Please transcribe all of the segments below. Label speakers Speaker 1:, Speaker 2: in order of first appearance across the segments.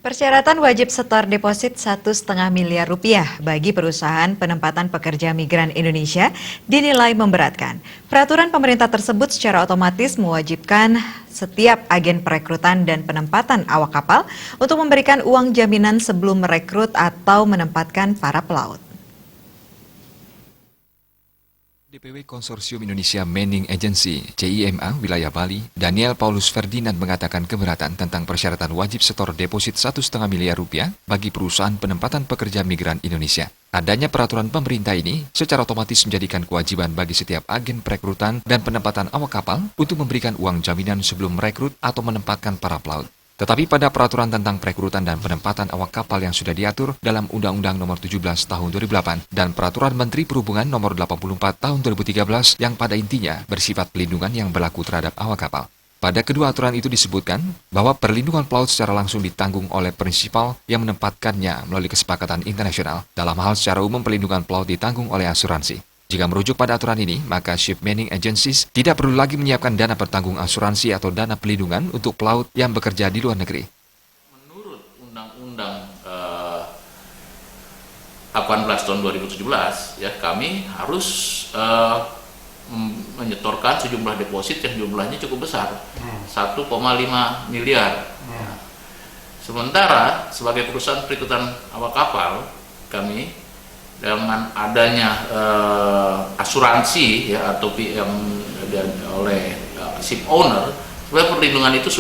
Speaker 1: Persyaratan wajib setor deposit Rp1,5 miliar bagi perusahaan penempatan pekerja migran Indonesia dinilai memberatkan. Peraturan pemerintah tersebut secara otomatis mewajibkan setiap agen perekrutan dan penempatan awak kapal untuk memberikan uang jaminan sebelum merekrut atau menempatkan para pelaut.
Speaker 2: DPW Konsorsium Indonesia Manning Agency (CIMA) wilayah Bali, Daniel Paulus Ferdinand mengatakan keberatan tentang persyaratan wajib setor deposit Rp1,5 miliar bagi perusahaan penempatan pekerja migran Indonesia. Adanya peraturan pemerintah ini secara otomatis menjadikan kewajiban bagi setiap agen perekrutan dan penempatan awak kapal untuk memberikan uang jaminan sebelum merekrut atau menempatkan para pelaut. Tetapi pada peraturan tentang perekrutan dan penempatan awak kapal yang sudah diatur dalam Undang-Undang Nomor 17 Tahun 2008 dan Peraturan Menteri Perhubungan Nomor 84 Tahun 2013 yang pada intinya bersifat pelindungan yang berlaku terhadap awak kapal. Pada kedua aturan itu disebutkan bahwa perlindungan pelaut secara langsung ditanggung oleh prinsipal yang menempatkannya melalui kesepakatan internasional. Dalam hal secara umum perlindungan pelaut ditanggung oleh asuransi. Jika merujuk pada aturan ini, maka Ship Manning Agencies tidak perlu lagi menyiapkan dana pertanggung asuransi atau dana pelindungan untuk pelaut yang bekerja di luar negeri.
Speaker 3: Menurut Undang-Undang 18 tahun 2017, ya kami harus menyetorkan sejumlah deposit yang jumlahnya cukup besar, 1,5 miliar. Sementara sebagai perusahaan perekrutan awak kapal, kami dengan adanya asuransi ya atau yang oleh ship owner, sebenarnya perlindungan itu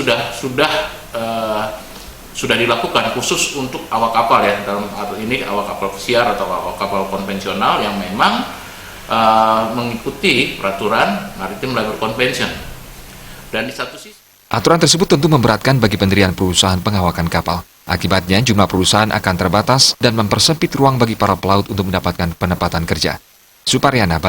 Speaker 3: sudah dilakukan khusus untuk awak kapal ya, dalam hal ini awak kapal pesiar atau awak kapal konvensional yang memang mengikuti peraturan Maritime Labour Convention. Dan di satu sisi
Speaker 2: aturan tersebut tentu memberatkan bagi pendirian perusahaan pengawakan kapal. Akibatnya jumlah perusahaan akan terbatas dan mempersempit ruang bagi para pelaut untuk mendapatkan penempatan kerja. Suparyana